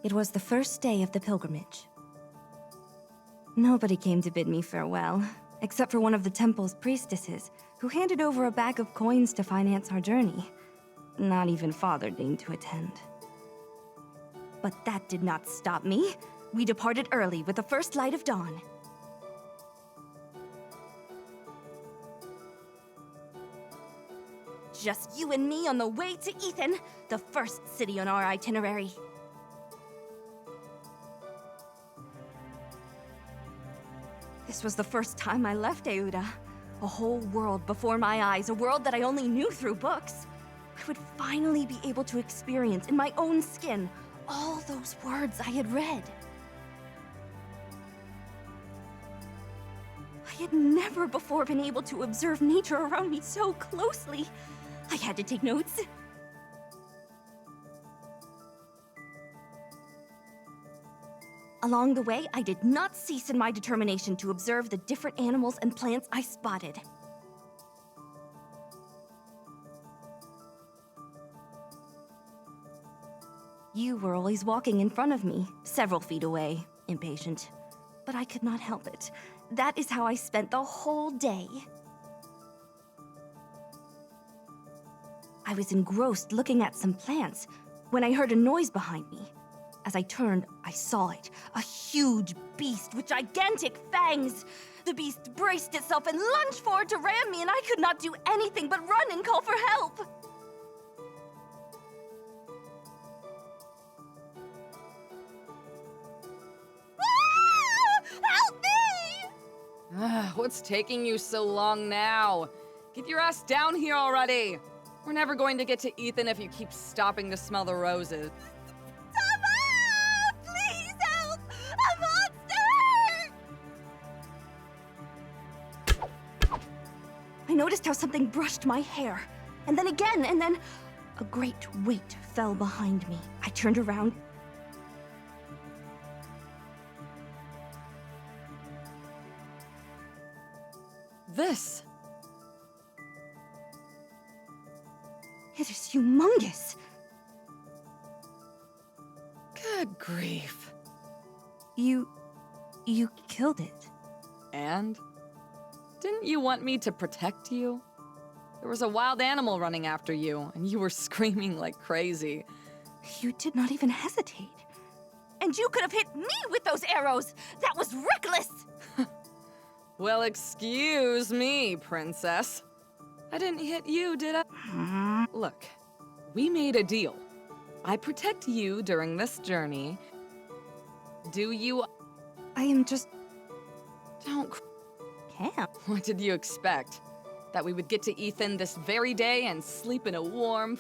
It was the first day of the pilgrimage. Nobody came to bid me farewell, except for one of the temple's priestesses, who handed over a bag of coins to finance our journey. Not even Father deigned to attend. But that did not stop me. We departed early with the first light of dawn. Just you and me on the way to Ethan, the first city on our itinerary. This was the first time I left Euda. A whole world before my eyes, a world that I only knew through books. I would finally be able to experience in my own skin all those words I had read. I had never before been able to observe nature around me so closely. I had to take notes. Along the way, I did not cease in my determination to observe the different animals and plants I spotted. You were always walking in front of me, several feet away, impatient. But I could not help it. That is how I spent the whole day. I was engrossed looking at some plants when I heard a noise behind me. As I turned, I saw it. A huge beast with gigantic fangs. The beast braced itself and lunged forward to ram me, and I could not do anything but run and call for help. Ah! Help me! What's taking you so long now? Get your ass down here already! We're never going to get to Ethan if you keep stopping to smell the roses. Tama! Please help! A monster! I noticed how something brushed my hair, and then again, and then a great weight fell behind me. I turned around. This. It is humongous. Good grief. You killed it. And? Didn't you want me to protect you? There was a wild animal running after you, and you were screaming like crazy. You did not even hesitate. And you could have hit me with those arrows! That was reckless! Well, excuse me, princess. I didn't hit you, did I? Look, we made a deal. I protect you during this journey. Do you? I am just... Don't. Can't. What did you expect? That we would get to Ethan this very day and sleep in a warm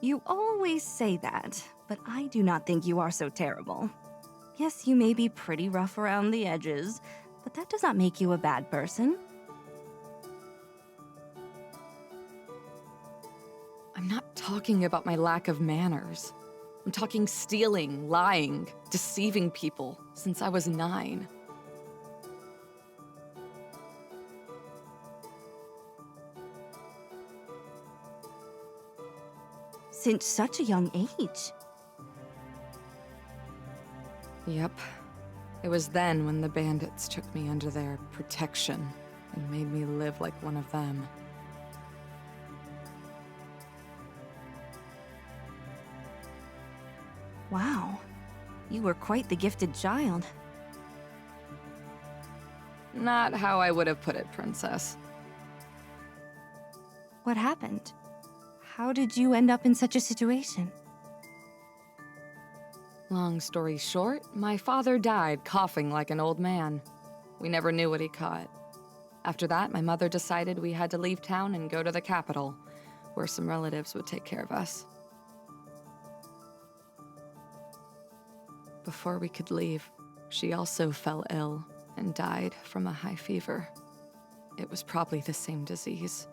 You always say that, but I do not think you are so terrible. Yes, you may be pretty rough around the edges, but that does not make you a bad person. I'm not talking about my lack of manners. I'm talking stealing, lying, deceiving people since I was 9. Since such a young age. Yep. It was then when the bandits took me under their protection and made me live like one of them. Wow. You were quite the gifted child. Not how I would have put it, Princess. What happened? How did you end up in such a situation? Long story short, my father died coughing like an old man. We never knew what he caught. After that, my mother decided we had to leave town and go to the capital, where some relatives would take care of us. Before we could leave, she also fell ill and died from a high fever. It was probably the same disease.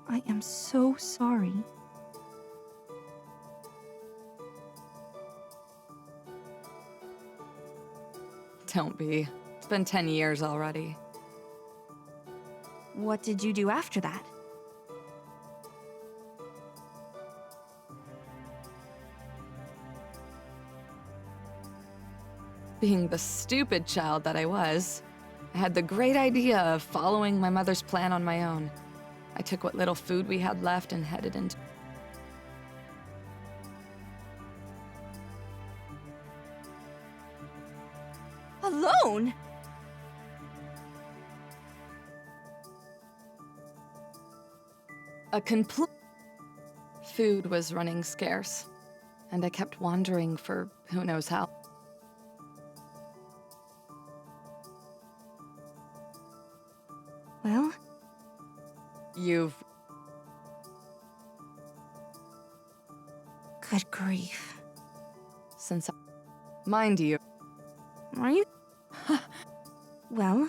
I am so sorry. Don't be. It's been 10 years already. What did you do after that? Being the stupid child that I was, I had the great idea of following my mother's plan on my own. I took what little food we had left and headed into... Alone? A complete... Food was running scarce, and I kept wandering for who knows how. Well, You've... good grief. since... Mind you, Are you? Well,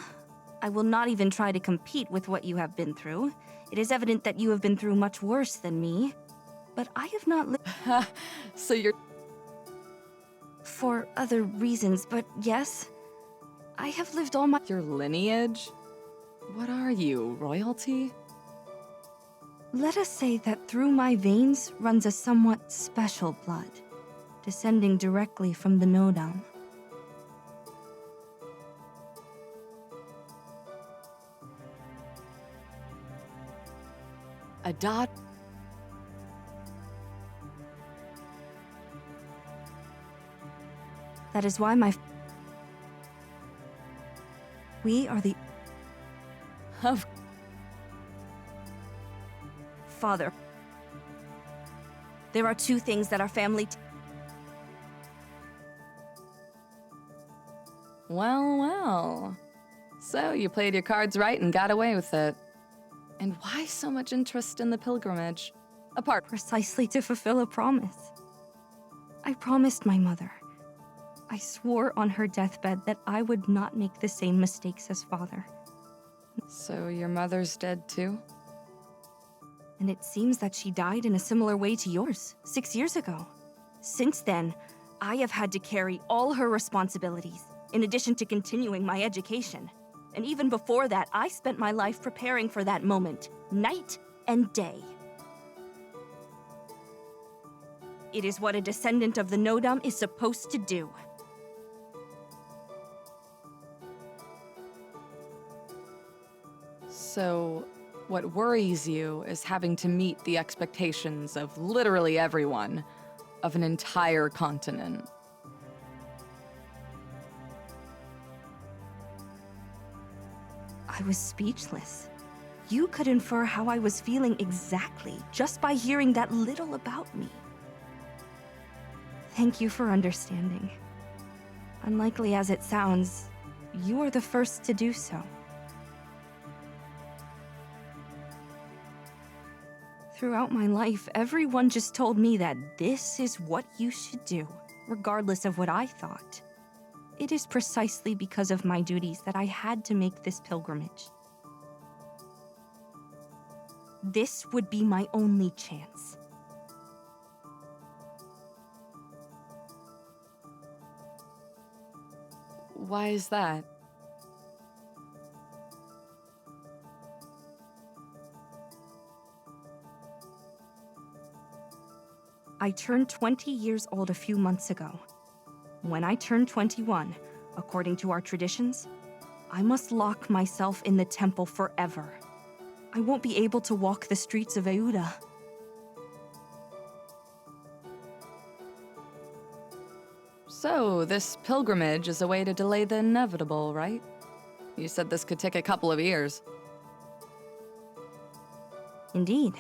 I will not even try to compete with what you have been through. It is evident that you have been through much worse than me. But I have not lived so you're... for other reasons, but yes, I have lived all my... Your lineage? What are you, royalty? Let us say that through my veins runs a somewhat special blood, descending directly from the Nodam. A dot... That is why my... We are the... Of... Father. There are two things that our family... Well, well. So you played your cards right and got away with it. And why so much interest in the pilgrimage? Apart... Precisely to fulfill a promise. I promised my mother. I swore on her deathbed that I would not make the same mistakes as father. So your mother's dead too? And it seems that she died in a similar way to yours, 6 years ago. Since then, I have had to carry all her responsibilities, in addition to continuing my education. And even before that, I spent my life preparing for that moment, night and day. It is what a descendant of the Nodam is supposed to do. So, what worries you is having to meet the expectations of literally everyone, of an entire continent. I was speechless. You could infer how I was feeling exactly just by hearing that little about me. Thank you for understanding. Unlikely as it sounds, you are the first to do so. Throughout my life, everyone just told me that this is what you should do, regardless of what I thought. It is precisely because of my duties that I had to make this pilgrimage. This would be my only chance. Why is that? I turned 20 years old a few months ago. When I turn 21, according to our traditions, I must lock myself in the temple forever. I won't be able to walk the streets of Euda. So, this pilgrimage is a way to delay the inevitable, right? You said this could take a couple of years. Indeed.